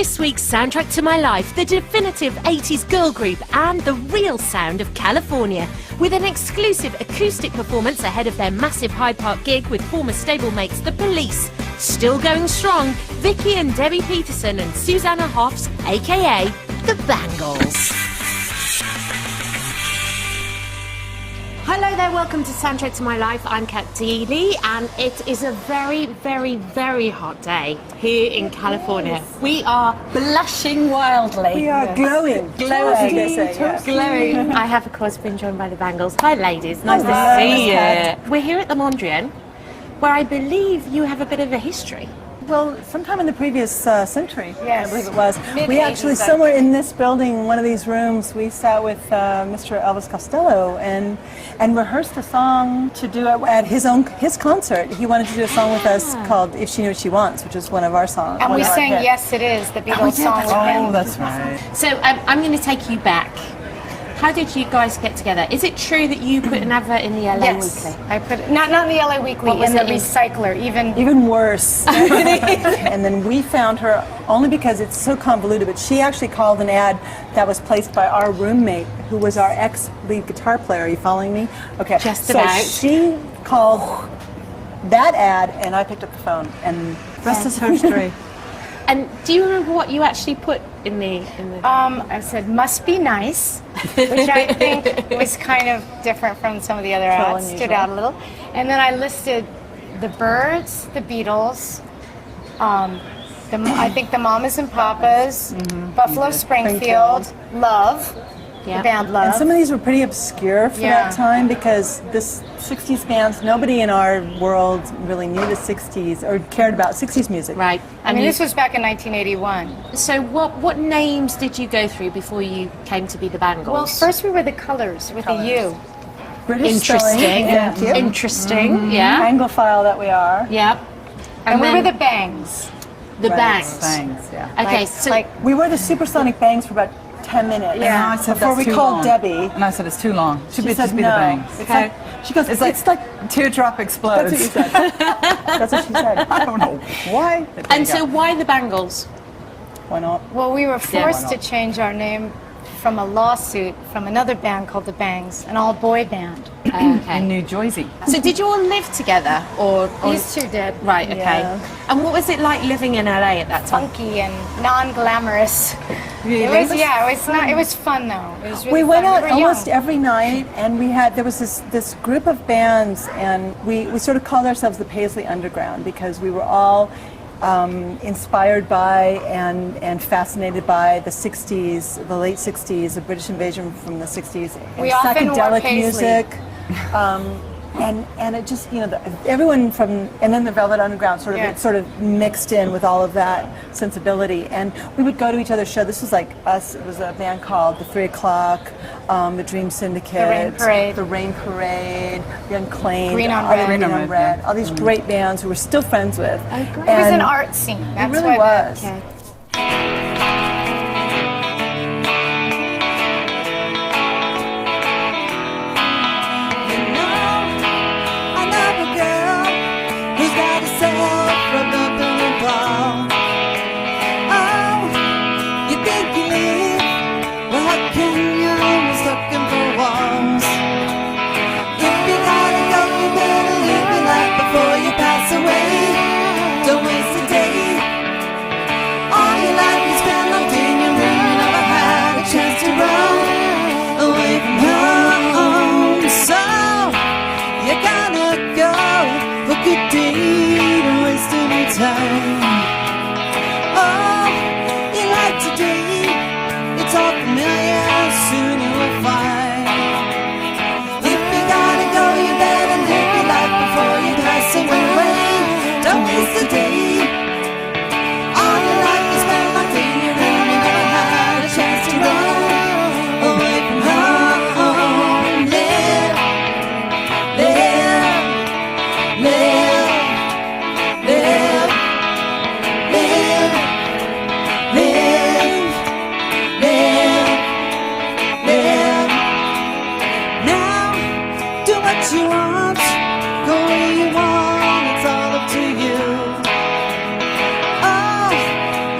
this week's Soundtrack to My Life, the definitive 80s girl group and the real sound of California, with an exclusive acoustic performance ahead of their massive Hyde Park gig with former stablemates The Police. Still going strong, Vicky and Debbie Peterson and Susanna Hoffs, aka the Bangles. Hello there, welcome to Soundtrack to My Life. I'm Kat Deely, and it is a very, very, very hot day here in California. We are blushing wildly. We are glowing. Glowing. Glowing. I have, of course, been joined by the Bangles. Hi, ladies. Nice to see you. We're here at the Mondrian, where I believe you have a bit of a history. Well, sometime in the previous century, yes. I believe it was. We actually, century. somewhere in this building, one of these rooms, we sat with Mr. Elvis Costello and rehearsed a song to do at his concert. He wanted to do a song with us called "If She Knew What She Wants," which is one of our songs. And we sang "Yes It Is," the Beatles song with him. Oh, that's right. So I'm going to take you back. How did you guys get together? Is it true that you put an advert in the LA Yes, Weekly? I put it, not in the LA Weekly, in the Recycler, Even worse. And then we found her only because it's so convoluted, but she actually called an ad that was placed by our roommate, who was our ex-lead guitar player. Are you following me? Okay. Just about. So she called that ad, and I picked up the phone, and the rest is history. And do you remember what you actually put in the? I said, "Must be nice," which I think was kind of different from some of the other ads, stood out a little. And then I listed the Byrds, the Beatles, I think the Mamas and Papas, Buffalo Springfield, Love, the band Love. And some of these were pretty obscure for that time because this 60s bands, nobody in our world really knew the 60s or cared about 60s music. Right. I mean, this was back in 1981. So what names did you go through before you came to be the Bangles? Well, first we were the Colors with a U. British Interesting. spelling. Interesting. Yeah. Anglophile that we are. Yep. And we were the Bangs. The Bangs. Bangs, yeah. Okay, We were the Supersonic Bangs for about 10 minutes. Yeah. I said before we called Debbie. And I said it's too long. Should She just said be no. the Bangs. Okay. She goes, It's like teardrop explodes. That's what you said. That's what she said. I don't know why. And so why the Bangles? Why not? Well, we were forced why to not? change our name from a lawsuit from another band called the Bangs, an all-boy band. In New Jersey. So did you all live together, or These two did. right? Okay. Yeah. And what was it like living in LA at that time? Funky and non-glamorous. Really? It was fun though. It was really We went fun. out were almost young. every night, and there was this group of bands, and we sort of called ourselves the Paisley Underground because we were all inspired by and fascinated by the 60s, the late 60s, the British invasion from the 60s, and We often wore psychedelic Paisley. music. And it just, everyone from, and then the Velvet Underground it sort of mixed in with all of that sensibility. And we would go to each other's show. This was like us, it was a band called The 3 O'Clock, The Dream Syndicate, The Rain Parade, The Unclaimed, Green on all the Red. Green on Red, all these great bands who we're still friends with. It was an art scene. That's It really what was.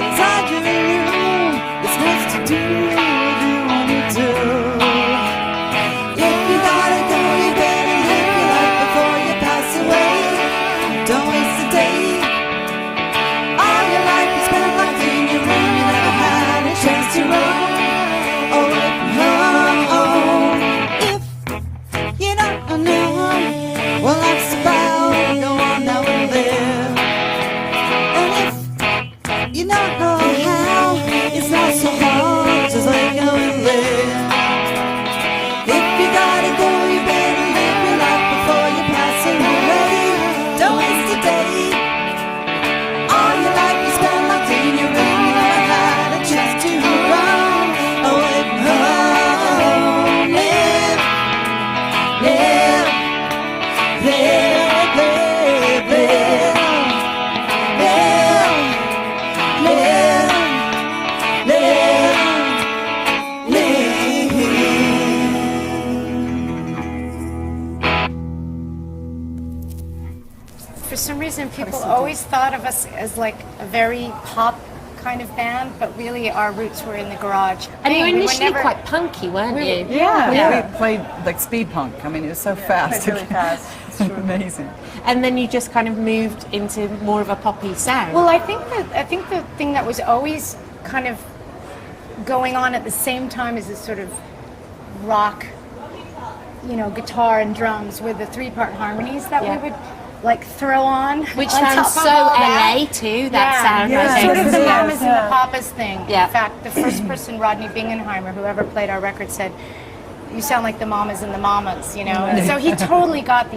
Inside your some reason, people always thought of us as like a very pop kind of band, but really our roots were in the garage. And you were We were initially never- quite punky, weren't you? Yeah. We played like speed punk. I mean, it was so fast. Really fast. It's amazing. And then you just kind of moved into more of a poppy sound. Well, I think the thing that was always kind of going on at the same time as this sort of rock, you know, guitar and drums with the 3-part harmonies that we would like throw on. Which on top sounds of so all that. LA too, that sound. Yeah. I think. Sort of the It is, mamas and yeah. the papas thing. Yeah. In fact, the first person, Rodney Bingenheimer, who ever played our record, said, "You sound like the mamas and the mamas," you know. And so he totally got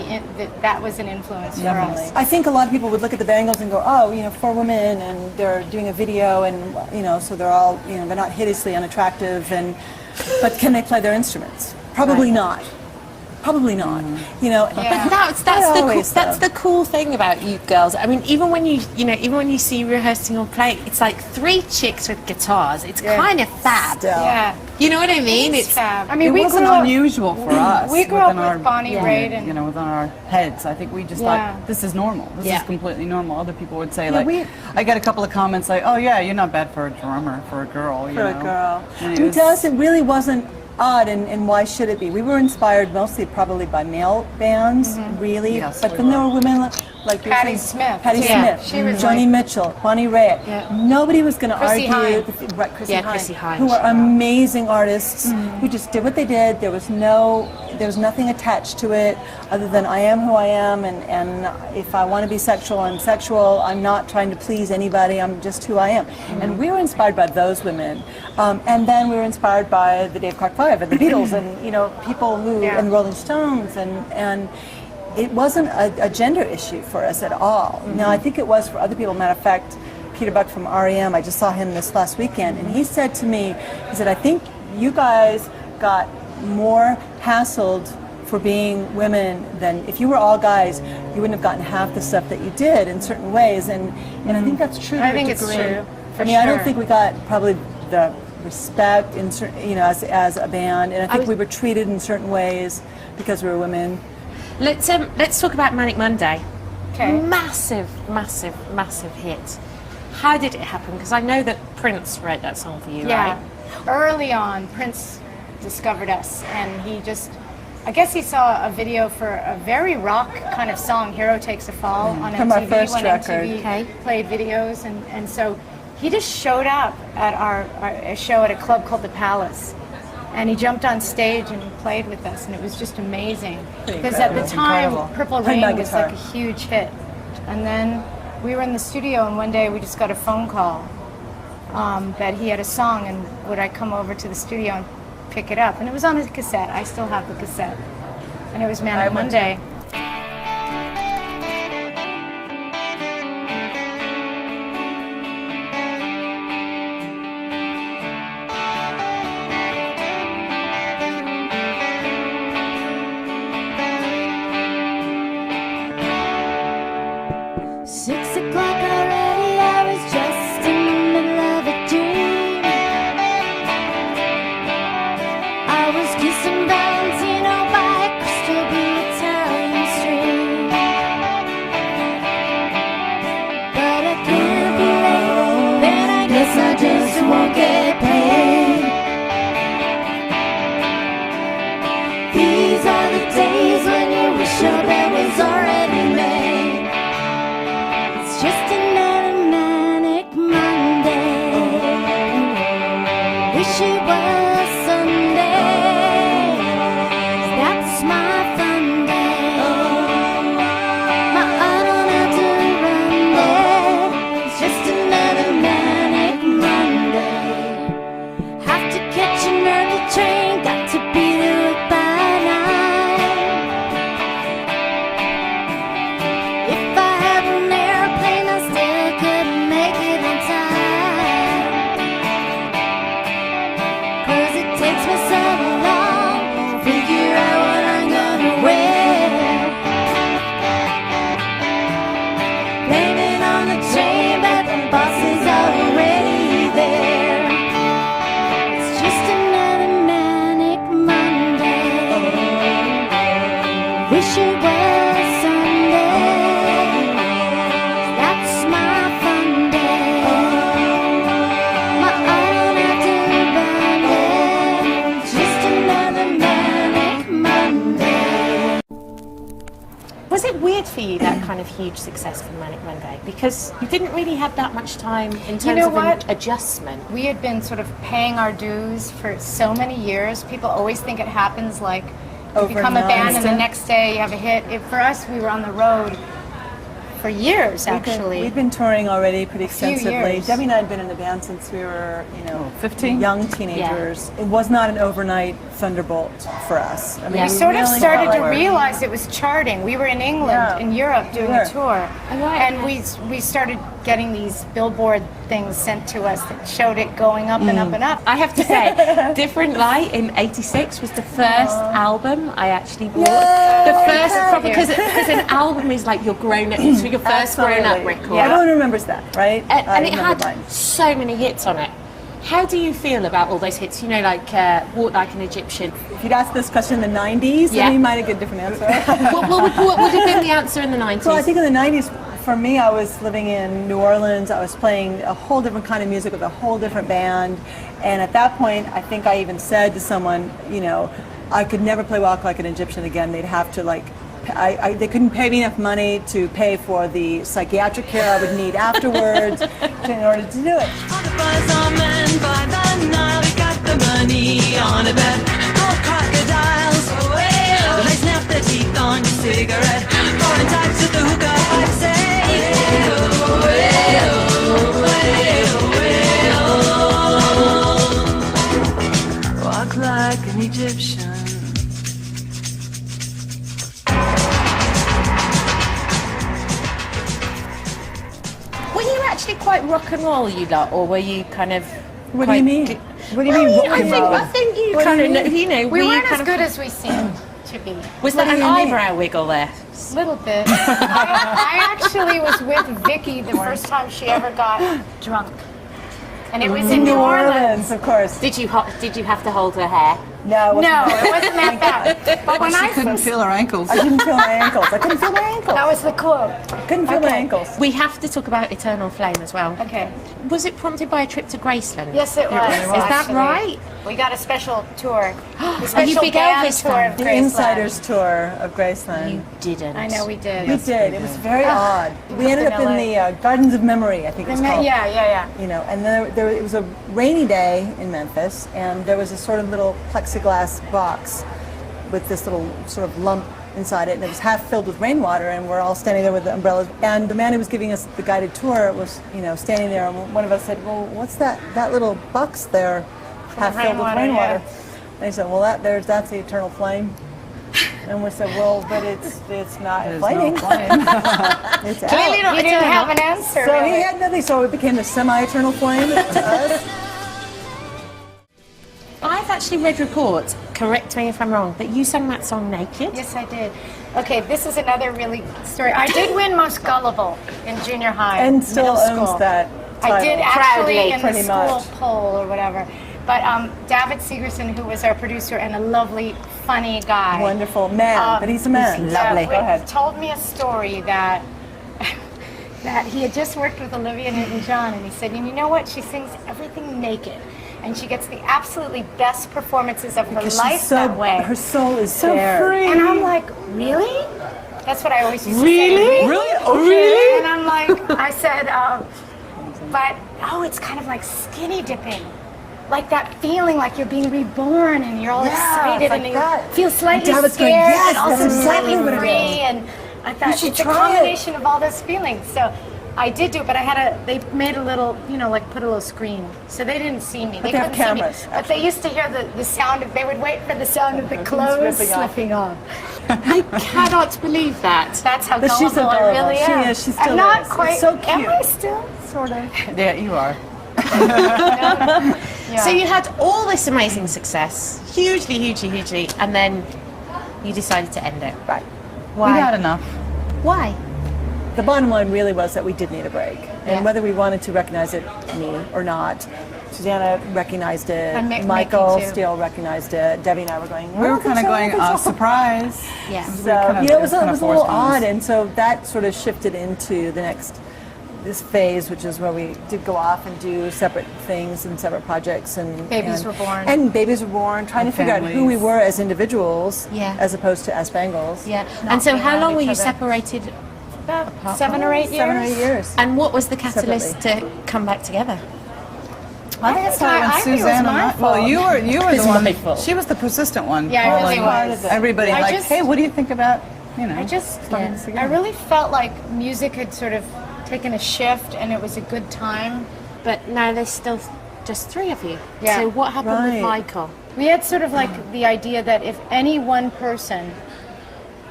that was an influence for us. I think a lot of people would look at the Bangles and go, oh, you know, 4 women, and they're doing a video, and you know, so they're all, you know, they're not hideously unattractive, but can they play their instruments? Probably not. Probably not. You know, Yeah. But that's the cool thing about you girls. I mean, even when you see you rehearsing or play, it's like 3 chicks with guitars. It's kind of fab. Yeah. You know what I mean? It's fab. I mean, It we wasn't grew up. unusual for us. We grew up within with Bonnie Raitt and you know, within our heads. I think we just Yeah. thought this is normal. This Yeah. is completely normal. Other people would say we- I got a couple of comments like, "Oh yeah, you're not bad for a drummer, for a girl." You for a know? girl. And To us, it really wasn't odd, and why should it be? We were inspired mostly probably by male bands, really, Yes, but we then there were. were women like you're Patti saying, Smith, Patti too. Smith, She was Joni like- Mitchell, Bonnie Raitt. Yeah. Nobody was going to Chrissy argue. Hynde. Right, Chrissy Yeah, Hynde, Chrissy Hynde. who are amazing artists who just did what they did. There was nothing attached to it other than I am who I am, and if I want to be sexual, I'm sexual. I'm not trying to please anybody. I'm just who I am. And we were inspired by those women, and then we were inspired by the Dave Clark Five and the Beatles, and you know, people who and the Rolling Stones, and it wasn't a gender issue for us at all. Now I think it was for other people. Matter of fact, Peter Buck from REM, I just saw him this last weekend, and he said to me, he said, I think you guys got more hassled for being women than if you were all guys, you wouldn't have gotten half the stuff that you did in certain ways, and I think that's true. To I a think it's degree. true, for I mean, I don't sure. think we got probably the respect in certain, you know, as a band, and I think we were treated in certain ways because we were women. Let's talk about Manic Monday. Okay. Massive, massive, massive hit. How did it happen? Because I know that Prince wrote that song for you, Yeah. right? Early on, Prince discovered us, and he just, I guess he saw a video for a very rock kind of song, Hero Takes a Fall, on From our MTV first when record. MTV played videos, and so he just showed up at our show at a club called The Palace. And he jumped on stage and played with us, and it was just amazing. Because at the That's time, incredible. Purple Played my Rain was guitar. like a huge hit. And then we were in the studio, and one day we just got a phone call that he had a song, and would I come over to the studio and pick it up? And it was on a cassette. I still have the cassette. And it was Manic Monday. Wish it was Sunday. Was it weird for you, that kind of huge success from Manic Monday? Because you didn't really have that much time in terms of an adjustment. We had been sort of paying our dues for so many years. People always think it happens like you become a band and the next day you have a hit. For us, we were on the road for years, actually. We've been touring already pretty extensively. years. Debbie and I had been in the band since we were, 15? young teenagers. It was not an overnight thunderbolt for us. I mean, We sort of really started felt to like- realize it was charting. We were in England, in Europe, doing a tour, right. and we started getting these billboard things sent to us that showed it going up and up and up. I have to say, Different Light in '86 was the first album I actually bought. The first, because an album is like your grown up, it's your first grown up record. Everyone remembers that, right? And it remember had mine. so many hits on it. How do you feel about all those hits? You know, like Walk Like an Egyptian. If you'd asked this question in the 90s, then we might have given a different answer. what would have been the answer in the 90s? Well, I think in the 90s, for me, I was living in New Orleans. I was playing a whole different kind of music with a whole different band. And at that point, I think I even said to someone, I could never play Walk Like an Egyptian again. They'd have to they couldn't pay me enough money to pay for the psychiatric care I would need afterwards in order to do it. By the Nile, we got the money on a bet. Gold crocodiles, they snap their teeth on your cigarette. Foreign types at the hookah, I'd say. Walk like an Egyptian. Were you actually quite rock and roll, you lot, or were you kind of? What do you mean? What do you mean rock and roll? I think you kind of, We weren't as good as we seemed to be. Was there an eyebrow wiggle there? A little bit. I actually was with Vicky the first time she ever got drunk. And it was in New Orleans. Of course. Did you have to hold her hair? No, No, it wasn't that bad. But when She I couldn't feel her ankles. I couldn't feel my ankles. I couldn't feel my ankles. that was the quote. Couldn't feel my ankles. We have to talk about Eternal Flame as well. Okay. Was it prompted by a trip to Graceland? Yes, it was. Is that actually. right? We got a special tour. A Are you special big band Elvis tour fan? of The Graceland. Insiders tour of Graceland. You didn't. I know we did. We did. It was very odd. We ended up in the Gardens of Memory, I think it's called. Yeah. And then it was a rainy day in Memphis, and there was a sort of little plexiglass box with this little sort of lump inside it, and it was half filled with rainwater, and we're all standing there with the umbrellas. And the man who was giving us the guided tour was, standing there, and one of us said, "Well, what's that little box there, half filled with rainwater?" And he said, "Well, that's the Eternal Flame." And we said, "Well, but it's not flaming. It's Clearly out." he didn't have an answer. So really. he had nothing. So it became the semi-eternal flame to us. I've actually read reports, correct me if I'm wrong, that you sang that song naked. Yes, I did. Okay, this is another really story. I did win Most Gullible in junior high, And still middle owns school. that title. I did actually Proudly, in the pretty school much. poll or whatever. But David Segerson, who was our producer and a lovely, funny guy, Wonderful man, but he's a man. lovely. Go ahead. told me a story that that he had just worked with Olivia Newton-John, and he said, "And you know what? She sings everything naked, and she gets the absolutely best performances of her Because life she's so, that way." her soul is so free. And I'm like, really? That's what I always used to Really? say. Really? Oh, really? And I'm like, I said, but it's kind of like skinny dipping. Like that feeling like you're being reborn and you're all excited it's like and you that. feel slightly And David's scared going, "Yes, and also that's exactly slightly what it free." is. And I thought should it's a try it. combination of all those feelings. So I did do it, but they made a little, like put a little screen. So they didn't see me. they have couldn't see me. cameras, But they used to hear the sound they would wait for the sound of the clothes ripping off. slipping off. I cannot believe that. That's how But she's so gullible I gullible. really She am. is. She still I'm not is. It's quite. so cute. Am I still? Sort of. Yeah, you are. So you had all this amazing success, hugely, and then you decided to end it. Right. Why? We had enough. Why? The bottom line really was that we did need a break. Yeah. And whether we wanted to recognize it, me or not, Susanna recognized it, And Mickey Michael too. still recognized it, Debbie and I were going, We were kind of going, Yeah. So, it was a little forced on us. odd, and so that sort of shifted into the next this phase, which is where we did go off and do separate things and separate projects, and Babies were born. and babies were born, trying to figure out who we families. were as individuals, Yeah. as opposed to as Bangles. Yeah. And so, how being long at were each you other. separated? About 7 or 8 years. 7 or 8 years. And what was the catalyst to come back together? I think it started I when think it was Suzanne my and I, well, fault. you were It's the one. my fault. She was the persistent one. Yeah, I really calling was. Everybody I like, just- hey, what do you think about, you know? I just, starting this I again? really felt like music had sort of taken a shift, and it was a good time. But now there's still just 3 of you. Yeah. So what happened with Right. Michael? We had sort of like the idea that if any one person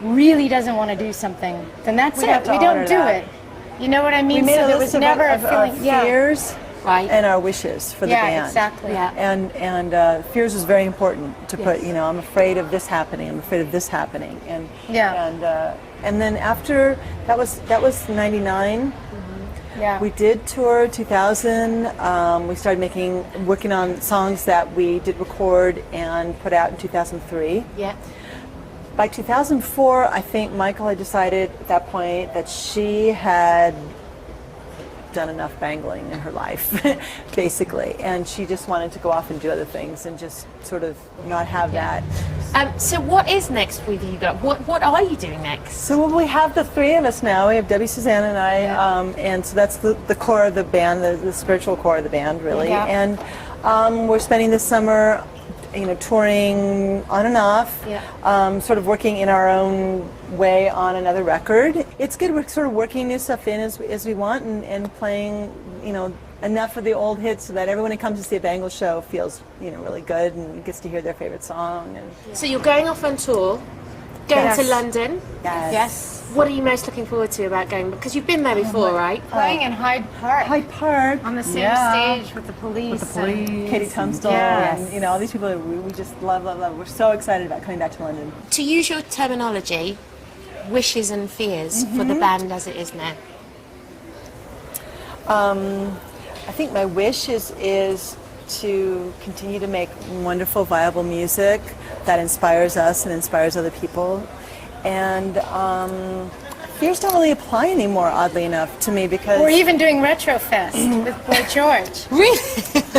really doesn't want to do something, then that's We have it. to We don't honor do that. it. You know what I mean? We made so a there list was never a of feeling. our fears Right. and our wishes for the Yeah, band. exactly. Yeah. And fears was very important to put. Yes. You know, I'm afraid of this happening. I'm afraid of this happening. And Yeah. and then after that was '99. Yeah. We did tour 2000. We started working on songs that we did record and put out in 2003. Yeah. By 2004, I think Michael had decided at that point that she had done enough bangling in her life, basically, and she just wanted to go off and do other things and just sort of not have that. So what is next with you guys? What are you doing next? So we have the 3 of us now. We have Debbie, Suzanne, and I, and so that's the core of the band, the spiritual core of the band, really. Yeah. And we're spending this summer, you know, touring on and off, sort of working in our own way on another record. It's good. We're sort of working new stuff in as we want, and playing, you know, enough of the old hits so that everyone who comes to see a Bangles show feels, you know, really good and gets to hear their favorite song. And So you're going off on tour, going Yes. to London. Yes. What are you most looking forward to about going? Because you've been there before, right? Playing in Hyde Park. Hyde Park, On the same Yeah. stage with the police. With the police. Katie Tunstall, Yes. and you know all these people that we just love. We're so excited about coming back to London. To use your terminology, wishes and fears for the band as it is now. I think my wish is to continue to make wonderful, viable music that inspires us and inspires other people. And fears don't really apply anymore, oddly enough, to me, because We're even doing Retrofest with Boy George. Really?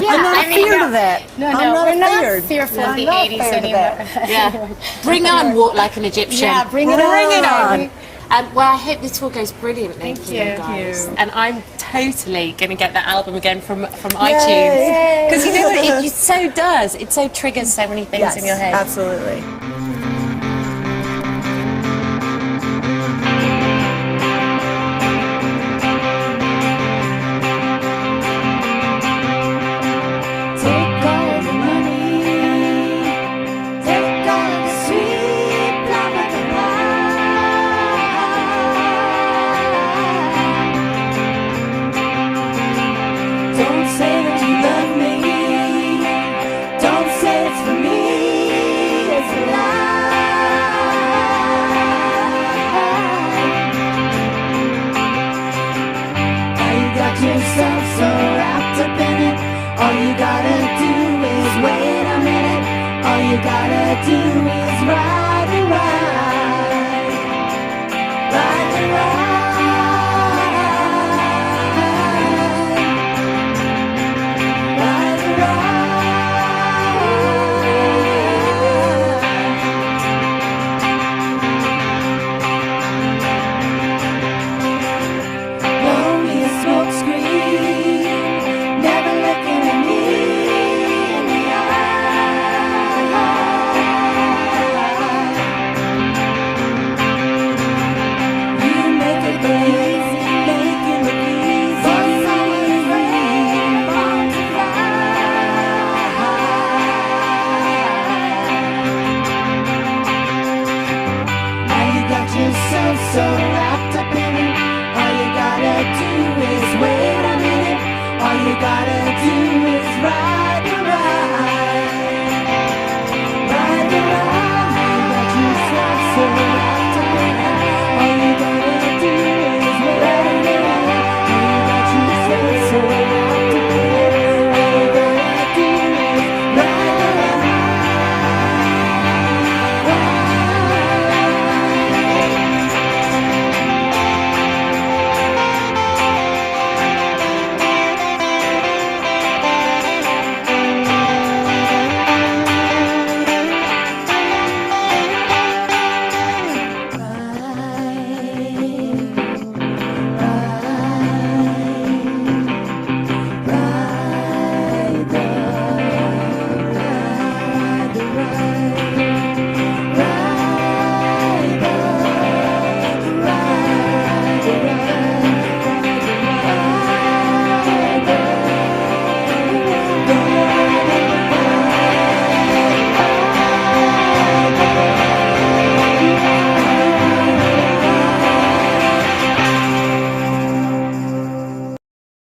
Yeah, I'm not afraid no, of that. No, I'm no, not we're afraid. not fearful of I'm the not 80s afraid of anymore. that. Yeah. Bring on Walk Like an Egyptian. Yeah, bring it Bring it on. on. Well, I hope the tour goes brilliantly Thank for you. you guys. you. And I'm totally going to get that album again from iTunes. Because you know what, it so does. It so triggers so many things Yes, in your head. absolutely. Take all the money, take all the sweet plum of the pie. Don't say that you love me. Don't say it's for me. It's a lie. Now you got yourself so wrapped up in it. All you gotta do is wait a minute. All you gotta do is ride and ride. Ride and ride. Ride and ride. Blow me a smoke screen. Never looking at me in the eye. You make it look easy, make it look easy. For someone brave, born to fly. Now you got yourself so wrapped up in it. All you gotta do is wait a minute. All you gotta